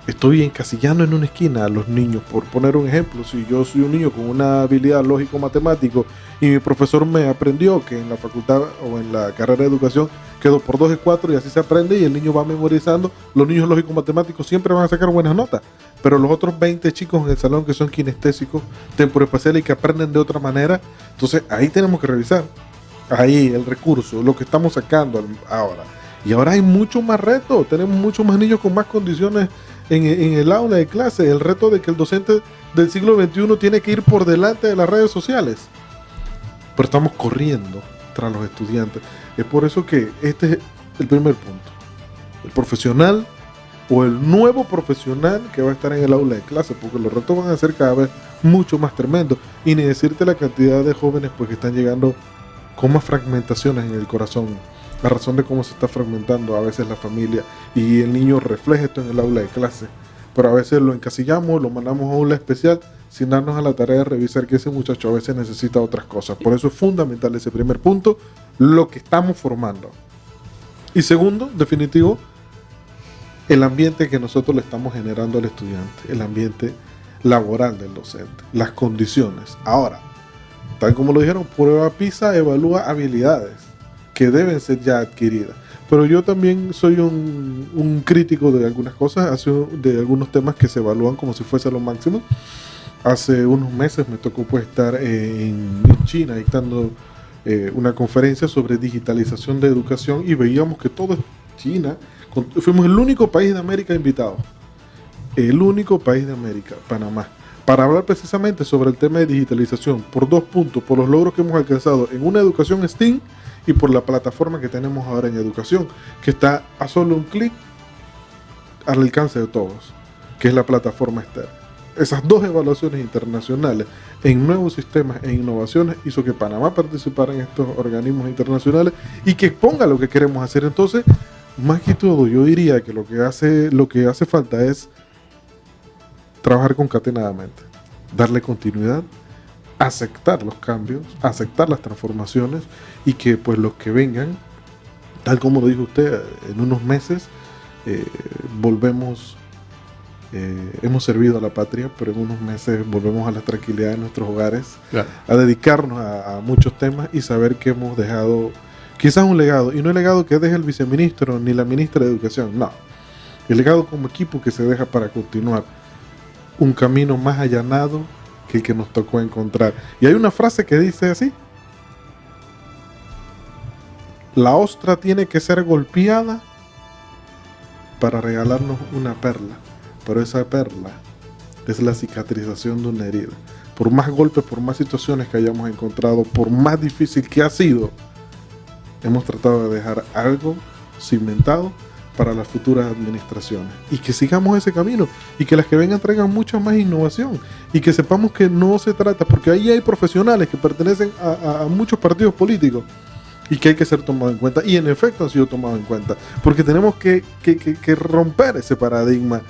estoy encasillando en una esquina a los niños. Por poner un ejemplo, si yo soy un niño con una habilidad lógico-matemático y mi profesor me aprendió que en la facultad o en la carrera de educación quedó por 2 es 4 y así se aprende y el niño va memorizando, los niños lógico-matemáticos siempre van a sacar buenas notas. Pero los otros 20 chicos en el salón que son kinestésicos, temporoespaciales y que aprenden de otra manera, entonces ahí tenemos que revisar. Ahí el recurso, lo que estamos sacando ahora. Y ahora hay mucho más reto, tenemos muchos más niños con más condiciones en el aula de clase. El reto de que el docente del siglo XXI tiene que ir por delante de las redes sociales. Pero estamos corriendo tras los estudiantes. Es por eso que este es el primer punto. El profesional o el nuevo profesional que va a estar en el aula de clase, porque los retos van a ser cada vez mucho más tremendos. Y ni decirte la cantidad de jóvenes pues, que están llegando con más fragmentaciones en el corazón. La razón de cómo se está fragmentando a veces la familia y el niño refleja esto en el aula de clase. Pero a veces lo encasillamos, lo mandamos a aula especial sin darnos a la tarea de revisar que ese muchacho a veces necesita otras cosas. Por eso es fundamental ese primer punto, lo que estamos formando. Y segundo, definitivo, el ambiente que nosotros le estamos generando al estudiante, el ambiente laboral del docente, las condiciones. Ahora, tal como lo dijeron, prueba PISA evalúa habilidades que deben ser ya adquiridas. Pero yo también soy un crítico de algunas cosas, de algunos temas que se evalúan como si fuese lo máximo. Hace unos meses me tocó pues estar en China dictando una conferencia sobre digitalización de educación y veíamos que todo China, fuimos el único país de América invitado, el único país de América, Panamá, para hablar precisamente sobre el tema de digitalización por 2 puntos, por los logros que hemos alcanzado en una educación STEAM y por la plataforma que tenemos ahora en educación, que está a solo un clic al alcance de todos, que es la plataforma STEM. Esas 2 evaluaciones internacionales en nuevos sistemas e innovaciones hizo que Panamá participara en estos organismos internacionales y que ponga lo que queremos hacer. Entonces, más que todo, yo diría que lo que hace falta es trabajar concatenadamente, darle continuidad, aceptar los cambios, aceptar las transformaciones y que pues los que vengan, tal como lo dijo usted, en unos meses hemos servido a la patria, pero en unos meses volvemos a la tranquilidad de nuestros hogares, claro, a dedicarnos a muchos temas y saber que hemos dejado quizás un legado, y no el legado que deja el viceministro ni la ministra de Educación, no, el legado como equipo que se deja para continuar un camino más allanado que el que nos tocó encontrar. Y hay una frase que dice así: la ostra tiene que ser golpeada para regalarnos una perla, pero esa perla es la cicatrización de una herida. Por más golpes, por más situaciones que hayamos encontrado, por más difícil que ha sido, hemos tratado de dejar algo cimentado para las futuras administraciones y que sigamos ese camino y que las que vengan traigan mucha más innovación y que sepamos que no se trata, porque ahí hay profesionales que pertenecen a muchos partidos políticos y que hay que ser tomado en cuenta, y en efecto han sido tomados en cuenta, porque tenemos que romper ese paradigma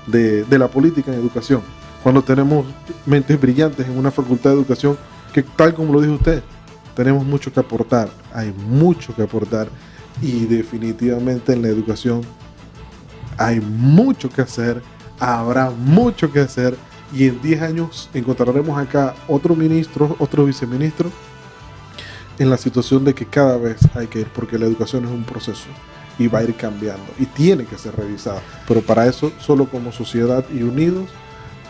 de la política en educación, cuando tenemos mentes brillantes en una facultad de educación que, tal como lo dijo usted, tenemos mucho que aportar, hay mucho que aportar, y definitivamente en la educación hay mucho que hacer, habrá mucho que hacer, y en 10 años encontraremos acá otro ministro, otro viceministro, en la situación de que cada vez hay que ir, porque la educación es un proceso y va a ir cambiando y tiene que ser revisada, pero para eso solo como sociedad y unidos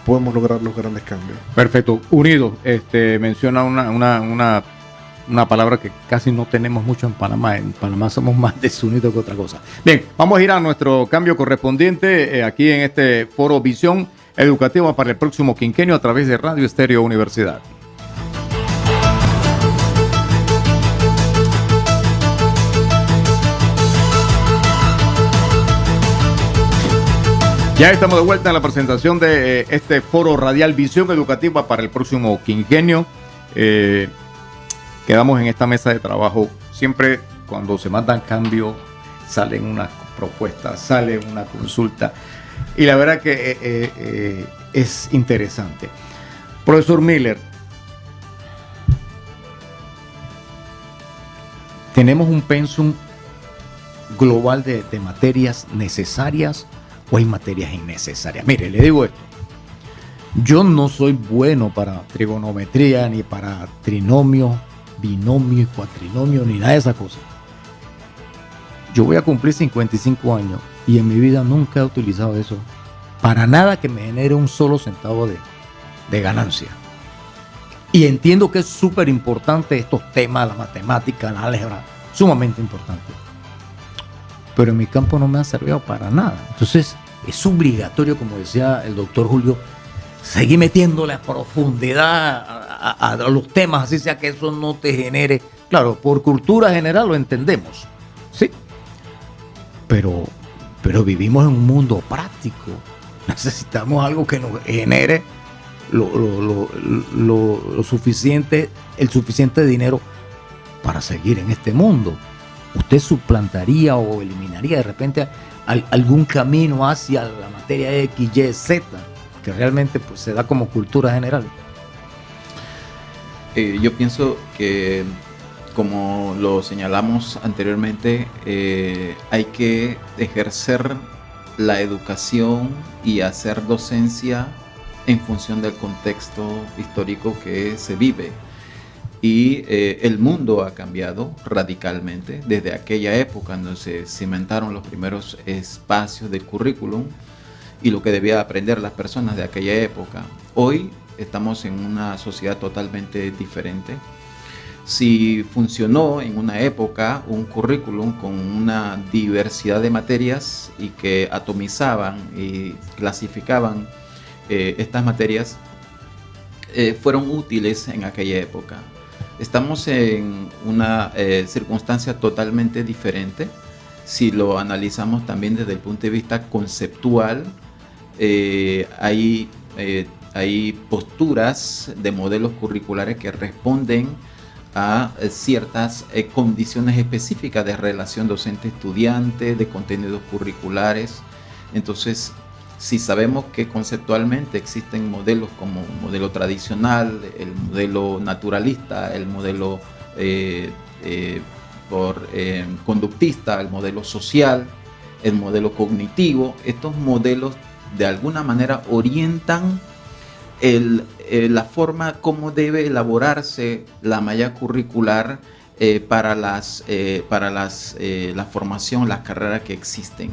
podemos lograr los grandes cambios.
Perfecto, unidos. Menciona una palabra que casi no tenemos mucho en Panamá. En Panamá somos más desunidos que otra cosa. Bien, vamos a ir a nuestro cambio correspondiente aquí en este foro Visión Educativa para el próximo quinquenio a través de Radio Estéreo Universidad. Ya estamos de vuelta en la presentación de este foro radial Visión Educativa para el próximo quinquenio. Quedamos en esta mesa de trabajo. Siempre cuando se mandan cambios, salen unas propuestas, sale una consulta. Y la verdad que es interesante. Profesor Miller, ¿tenemos un pensum global de materias necesarias o hay materias innecesarias? Mire, le digo esto. Yo no soy bueno para trigonometría, ni para trinomio, binomio y cuatrinomio, ni nada de esas cosas. Yo voy a cumplir 55 años y en mi vida nunca he utilizado eso para nada que me genere un solo centavo de ganancia. Y entiendo que es súper importante estos temas, la matemática, la álgebra, sumamente importante. Pero en mi campo no me ha servido para nada. Entonces es obligatorio, como decía el doctor Julio, seguir metiéndole a profundidad a los temas, así sea que eso no te genere. Claro, por cultura general lo entendemos, sí, pero vivimos en un mundo práctico. Necesitamos algo que nos genere lo suficiente, el suficiente dinero para seguir en este mundo. ¿Usted suplantaría o eliminaría de repente algún camino hacia la materia X, Y, Z, que realmente pues, se da como cultura general?
Yo pienso que, como lo señalamos anteriormente, hay que ejercer la educación y hacer docencia en función del contexto histórico que se vive. Y el mundo ha cambiado radicalmente desde aquella época donde se cimentaron los primeros espacios del currículum y lo que debía aprender las personas de aquella época. Hoy estamos en una sociedad totalmente diferente. Si funcionó en una época un currículum con una diversidad de materias y que atomizaban y clasificaban estas materias, fueron útiles en aquella época. Estamos en una circunstancia totalmente diferente. Si lo analizamos también desde el punto de vista conceptual, hay posturas de modelos curriculares que responden a ciertas condiciones específicas de relación docente-estudiante, de contenidos curriculares. Entonces, si sabemos que conceptualmente existen modelos como el modelo tradicional, el modelo naturalista, el modelo conductista, el modelo social, el modelo cognitivo, estos modelos de alguna manera orientan la forma como debe elaborarse la malla curricular para la formación, las carreras que existen.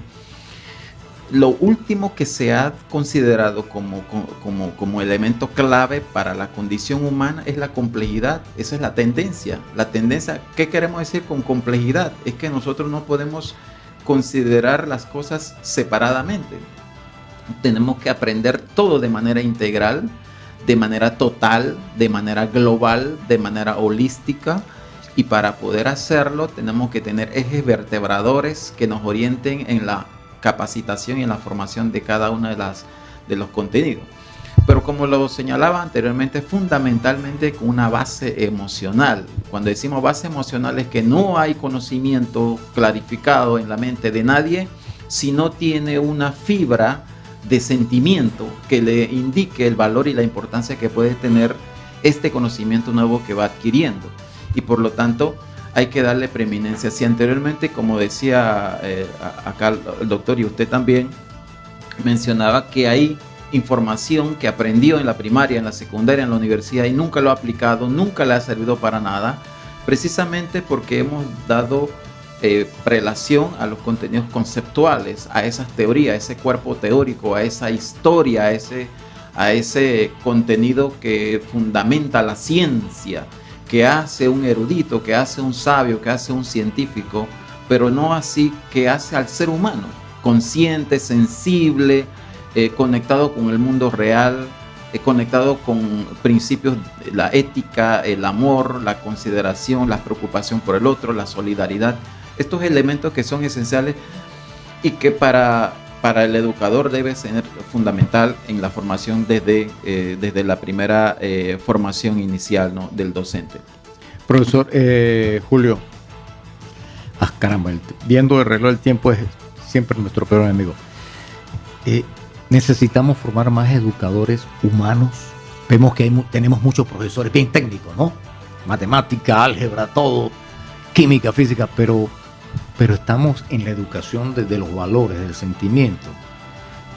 Lo último que se ha considerado como elemento clave para la condición humana es la complejidad. Esa es la tendencia. La tendencia, ¿qué queremos decir con complejidad? Es que nosotros no podemos considerar las cosas separadamente. Tenemos que aprender todo de manera integral, de manera total, de manera global, de manera holística. Y para poder hacerlo tenemos que tener ejes vertebradores que nos orienten en la capacitación y en la formación de cada uno de los contenidos. Pero como lo señalaba anteriormente, fundamentalmente con una base emocional. Cuando decimos base emocional es que no hay conocimiento clarificado en la mente de nadie si no tiene una fibra de sentimiento que le indique el valor y la importancia que puede tener este conocimiento nuevo que va adquiriendo. Y por lo tanto, hay que darle preeminencia. Si anteriormente, como decía acá el doctor y usted también, mencionaba que hay información que aprendió en la primaria, en la secundaria, en la universidad y nunca lo ha aplicado, nunca le ha servido para nada, precisamente porque hemos dado prelación a los contenidos conceptuales, a esas teorías, a ese cuerpo teórico, a esa historia, a ese contenido que fundamenta la ciencia, que hace un erudito, que hace un sabio, que hace un científico, pero no así que hace al ser humano, consciente, sensible, conectado con el mundo real, conectado con principios, la ética, el amor, la consideración, la preocupación por el otro, la solidaridad. Estos elementos que son esenciales y que para el educador debe ser fundamental en la formación desde la primera formación inicial, ¿no?, del docente.
Profesor Julio, caramba, viendo el reloj del tiempo es siempre nuestro peor enemigo. Necesitamos formar más educadores humanos. Vemos que tenemos muchos profesores bien técnicos, ¿no? Matemática, álgebra, todo, química, física, pero estamos en la educación desde los valores, del sentimiento.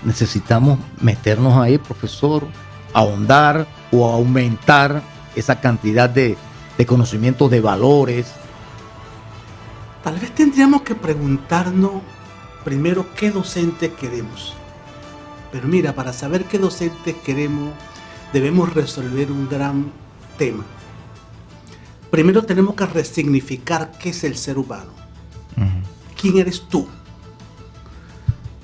Necesitamos meternos ahí, profesor, ahondar o aumentar esa cantidad de conocimientos, de valores.
Tal vez tendríamos que preguntarnos primero qué docente queremos. Pero mira, para saber qué docentes queremos, debemos resolver un gran tema. Primero tenemos que resignificar qué es el ser humano. ¿Quién eres tú?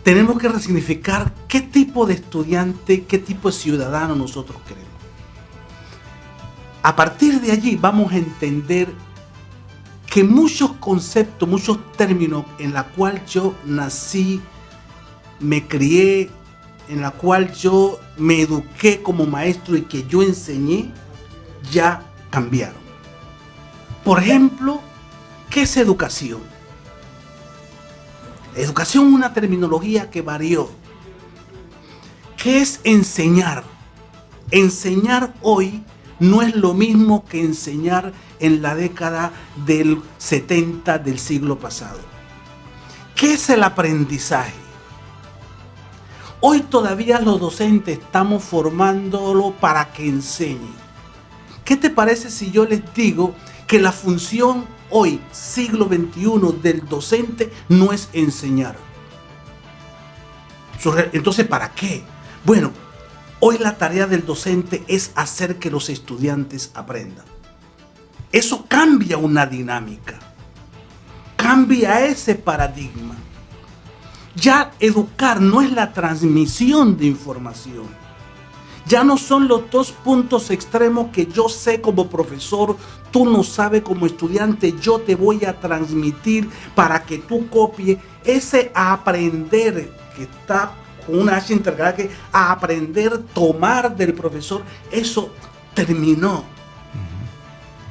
Tenemos que resignificar qué tipo de estudiante, qué tipo de ciudadano nosotros queremos. A partir de allí vamos a entender que muchos conceptos, muchos términos en la cual yo nací, me crié, en la cual yo me eduqué como maestro y que yo enseñé, ya cambiaron. Por ejemplo, ¿qué es educación? Educación es una terminología que varió. ¿Qué es enseñar? Enseñar hoy no es lo mismo que enseñar en la década del 70 del siglo pasado. ¿Qué es el aprendizaje? Hoy todavía los docentes estamos formándolo para que enseñen. ¿Qué te parece si yo les digo que la función hoy, siglo XXI, del docente no es enseñar? Entonces, ¿para qué? Bueno, hoy la tarea del docente es hacer que los estudiantes aprendan. Eso cambia una dinámica, cambia ese paradigma. Ya educar no es la transmisión de información. Ya no son los dos puntos extremos que yo sé como profesor, tú no sabes como estudiante, yo te voy a transmitir para que tú copies. Ese aprender que está con una H intercalada, que a aprender, tomar del profesor, eso terminó.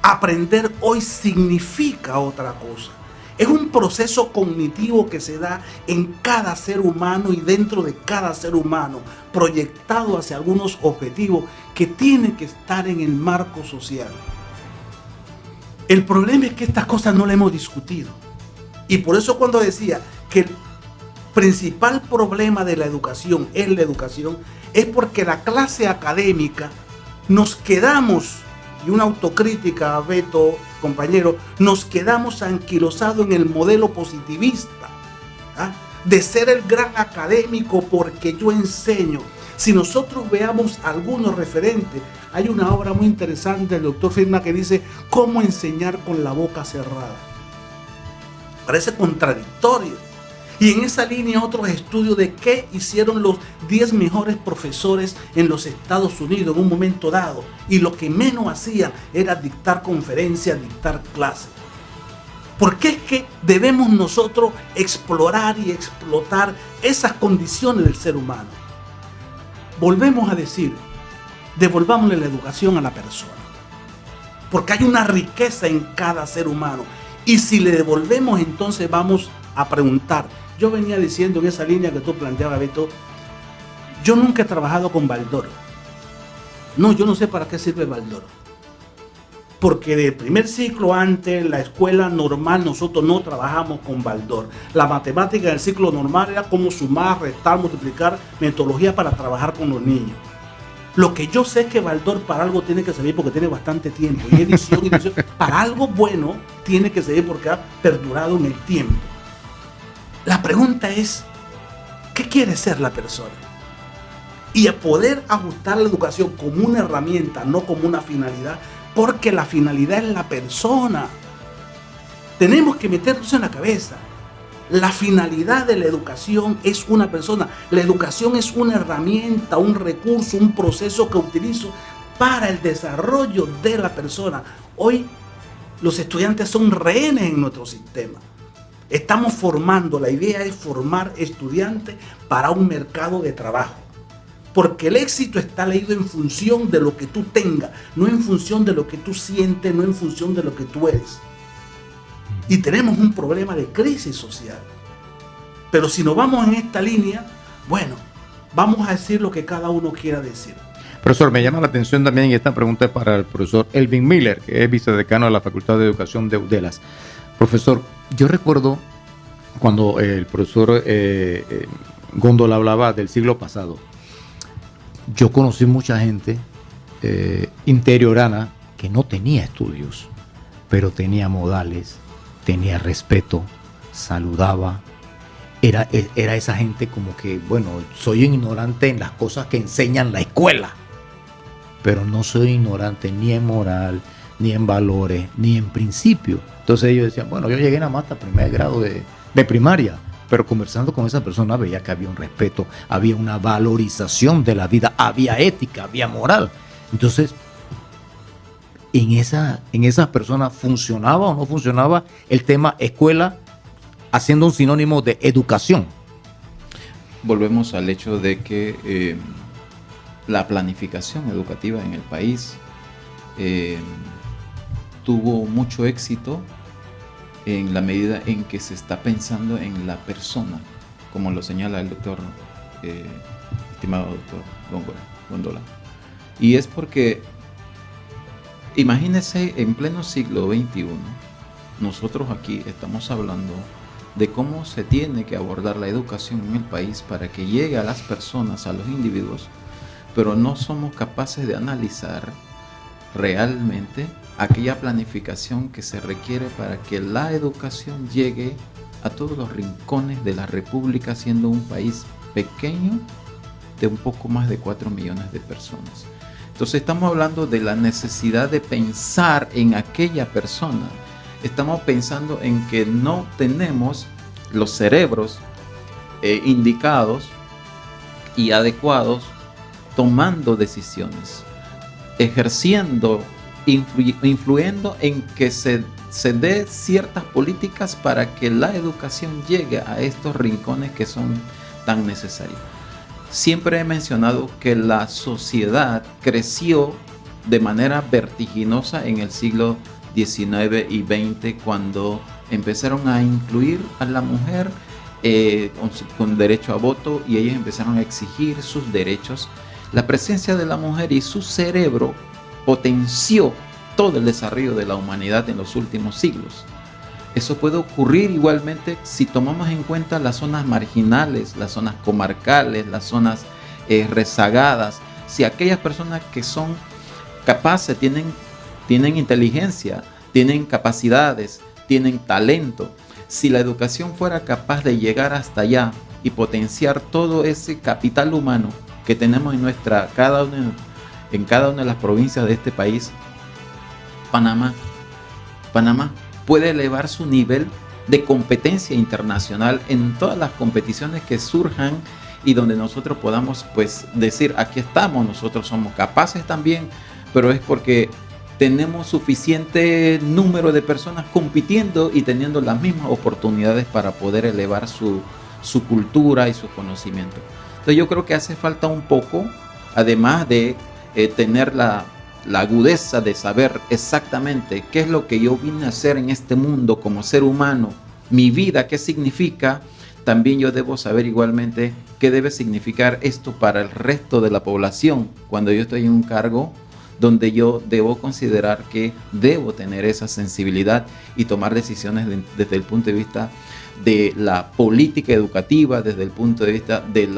Aprender hoy significa otra cosa. Es un proceso cognitivo que se da en cada ser humano y dentro de cada ser humano, proyectado hacia algunos objetivos que tienen que estar en el marco social. El problema es que estas cosas no las hemos discutido. Y por eso cuando decía que el principal problema de la educación es porque la clase académica nos quedamos, y una autocrítica, Beto, compañero, nos quedamos anquilosados en el modelo positivista, de ser el gran académico porque yo enseño. Si nosotros veamos algunos referentes, hay una obra muy interesante del doctor Firma que dice cómo enseñar con la boca cerrada. Parece contradictorio. Y en esa línea otros estudios de qué hicieron los 10 mejores profesores en los Estados Unidos en un momento dado. Y lo que menos hacían era dictar conferencias, dictar clases. ¿Por qué es que debemos nosotros explorar y explotar esas condiciones del ser humano? Volvemos a decir, devolvámosle la educación a la persona. Porque hay una riqueza en cada ser humano. Y si le devolvemos, entonces vamos a preguntar. Yo venía diciendo en esa línea que tú planteabas, Beto, yo nunca he trabajado con Baldor. No, yo no sé para qué sirve Baldor. Porque del primer ciclo antes, la escuela normal, nosotros no trabajamos con Baldor. La matemática del ciclo normal era como sumar, restar, multiplicar, metodología para trabajar con los niños. Lo que yo sé es que Baldor para algo tiene que servir porque tiene bastante tiempo. Y edición, para algo bueno tiene que servir porque ha perdurado en el tiempo. La pregunta es, ¿qué quiere ser la persona? Y a poder ajustar la educación como una herramienta, no como una finalidad, porque la finalidad es la persona. Tenemos que meternos en la cabeza. La finalidad de la educación es una persona. La educación es una herramienta, un recurso, un proceso que utilizo para el desarrollo de la persona. Hoy los estudiantes son rehenes en nuestro sistema. Estamos formando, la idea es formar estudiantes para un mercado de trabajo. Porque el éxito está leído en función de lo que tú tengas, no en función de lo que tú sientes, no en función de lo que tú eres. Y tenemos un problema de crisis social. Pero si nos vamos en esta línea, bueno, vamos a decir lo que cada uno quiera decir.
Profesor, me llama la atención también, y esta pregunta es para el profesor Elvin Miller, que es vicedecano de la Facultad de Educación de UDELAS. Profesor, yo recuerdo cuando el profesor Góndola hablaba del siglo pasado. Yo conocí mucha gente interiorana que no tenía estudios, pero tenía modales, tenía respeto, saludaba. Era esa gente como que, bueno, soy ignorante en las cosas que enseñan la escuela, pero no soy ignorante ni en moral, ni en valores, ni en principio. Entonces ellos decían, bueno, yo llegué nada más hasta primer grado de primaria, pero conversando con esa persona veía que había un respeto, había una valorización de la vida, había ética, había moral. Entonces, en esas personas funcionaba o no funcionaba el tema escuela, haciendo un sinónimo de educación.
Volvemos al hecho de que la planificación educativa en el país tuvo mucho éxito en la medida en que se está pensando en la persona, como lo señala el doctor, estimado doctor Góndola. Y es porque, imagínense, en pleno siglo XXI, nosotros aquí estamos hablando de cómo se tiene que abordar la educación en el país para que llegue a las personas, a los individuos, pero no somos capaces de analizar realmente aquella planificación que se requiere para que la educación llegue a todos los rincones de la República, siendo un país pequeño de un poco más de 4 millones de personas. Entonces estamos hablando de la necesidad de pensar en aquella persona. Estamos pensando en que no tenemos los cerebros indicados y adecuados tomando decisiones, ejerciendo, influyendo en que se dé ciertas políticas para que la educación llegue a estos rincones que son tan necesarios. Siempre he mencionado que la sociedad creció de manera vertiginosa en el siglo XIX y XX, cuando empezaron a incluir a la mujer con derecho a voto, y ellos empezaron a exigir sus derechos. La presencia de la mujer y su cerebro potenció todo el desarrollo de la humanidad en los últimos siglos. Eso puede ocurrir igualmente si tomamos en cuenta las zonas marginales, las zonas comarcales, las zonas rezagadas. Si aquellas personas que son capaces, tienen inteligencia, tienen capacidades, tienen talento, si la educación fuera capaz de llegar hasta allá y potenciar todo ese capital humano que tenemos en cada una de las provincias de este país, Panamá puede elevar su nivel de competencia internacional en todas las competiciones que surjan, y donde nosotros podamos pues decir, aquí estamos, nosotros somos capaces también, pero es porque tenemos suficiente número de personas compitiendo y teniendo las mismas oportunidades para poder elevar su cultura y su conocimiento. Entonces yo creo que hace falta un poco, además de tener la agudeza de saber exactamente qué es lo que yo vine a hacer en este mundo como ser humano, mi vida, qué significa, también yo debo saber igualmente qué debe significar esto para el resto de la población cuando yo estoy en un cargo donde yo debo considerar que debo tener esa sensibilidad y tomar decisiones desde el punto de vista de la política educativa, desde el punto de vista de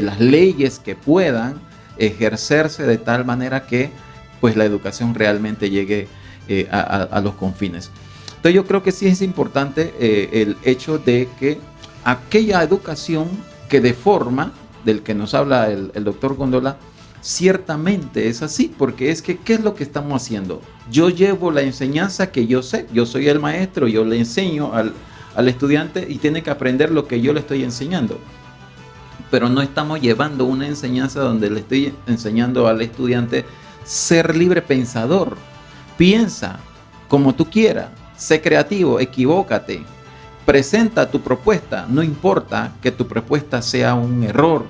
las leyes que puedan ejercerse de tal manera que pues la educación realmente llegue a los confines. Entonces yo creo que sí es importante el hecho de que aquella educación que deforma, del que nos habla el doctor Góndola, ciertamente es así, porque es que ¿qué es lo que estamos haciendo? Yo llevo la enseñanza que yo sé, yo soy el maestro, yo le enseño al estudiante y tiene que aprender lo que yo le estoy enseñando. Pero no estamos llevando una enseñanza donde le estoy enseñando al estudiante ser libre pensador. Piensa como tú quieras, sé creativo, equivócate, presenta tu propuesta, no importa que tu propuesta sea un error,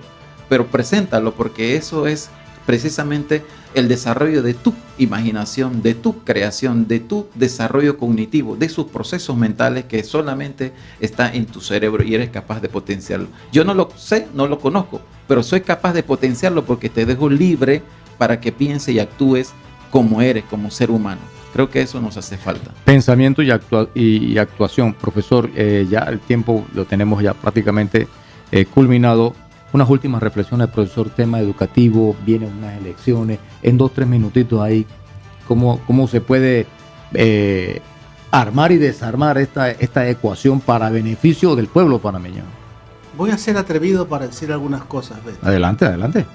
pero preséntalo, porque eso es precisamente el desarrollo de tu imaginación, de tu creación, de tu desarrollo cognitivo, de sus procesos mentales que solamente está en tu cerebro y eres capaz de potenciarlo. Yo no lo sé, no lo conozco, pero soy capaz de potenciarlo porque te dejo libre para que pienses y actúes como eres, como ser humano. Creo que eso nos hace falta.
Pensamiento y actuación. Profesor, ya el tiempo lo tenemos ya prácticamente culminado. Unas últimas reflexiones, profesor, tema educativo, vienen unas elecciones, en 2-3 minutitos ahí, ¿cómo se puede armar y desarmar esta ecuación para beneficio del pueblo panameño?
Voy a ser atrevido para decir algunas cosas, Beto.
Adelante, adelante.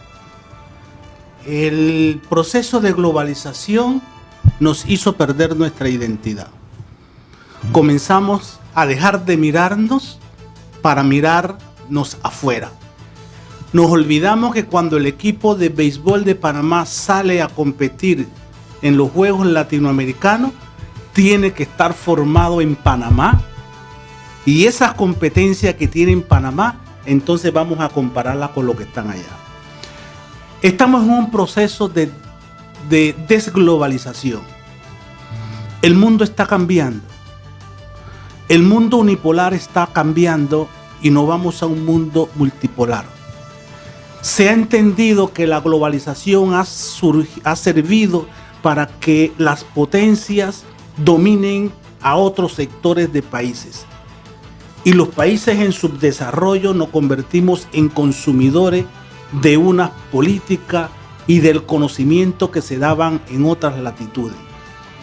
El proceso de globalización nos hizo perder nuestra identidad. Comenzamos a dejar de mirarnos para mirarnos afuera. Nos olvidamos que cuando el equipo de béisbol de Panamá sale a competir en los Juegos Latinoamericanos, tiene que estar formado en Panamá, y esas competencias que tiene en Panamá, entonces vamos a compararla con lo que están allá. Estamos en un proceso de desglobalización. El mundo está cambiando. El mundo unipolar está cambiando y nos vamos a un mundo multipolar. Se ha entendido que la globalización ha servido para que las potencias dominen a otros sectores de países. Y los países en subdesarrollo nos convertimos en consumidores de una política y del conocimiento que se daban en otras latitudes.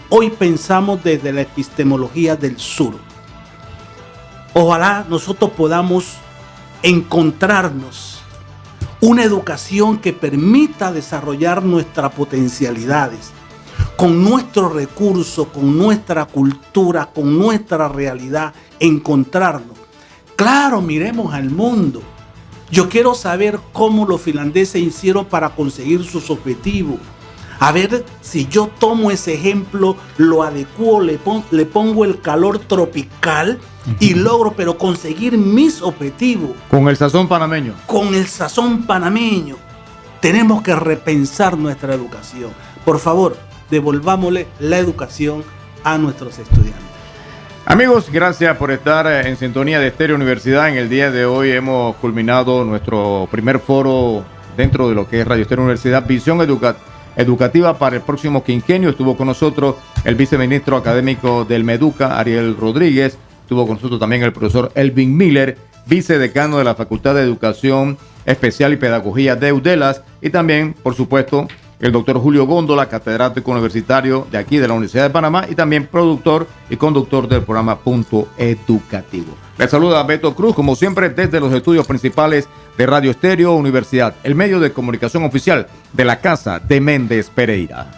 Hoy pensamos desde la epistemología del sur. Ojalá nosotros podamos encontrarnos una educación que permita desarrollar nuestras potencialidades, con nuestros recursos, con nuestra cultura, con nuestra realidad, encontrarnos. Claro, miremos al mundo. Yo quiero saber cómo los finlandeses hicieron para conseguir sus objetivos. A ver si yo tomo ese ejemplo, lo adecuo, le pongo el calor tropical y logro pero conseguir mis objetivos.
Con el sazón panameño.
Con el sazón panameño. Tenemos que repensar nuestra educación. Por favor, devolvámosle la educación a nuestros estudiantes.
Amigos, gracias por estar en sintonía de Estéreo Universidad. En el día de hoy hemos culminado nuestro primer foro dentro de lo que es Radio Estéreo Universidad, Visión Educativa para el próximo quinquenio. Estuvo con nosotros el viceministro académico del MEDUCA, Ariel Rodríguez. Estuvo con nosotros también el profesor Elvin Miller, vicedecano de la Facultad de Educación Especial y Pedagogía de UDELAS. Y también, por supuesto, el doctor Julio Góndola, catedrático universitario de aquí de la Universidad de Panamá y también productor y conductor del programa Punto Educativo. Les saluda Beto Cruz, como siempre, desde los estudios principales de Radio Estéreo Universidad, el medio de comunicación oficial de la Casa de Méndez Pereira.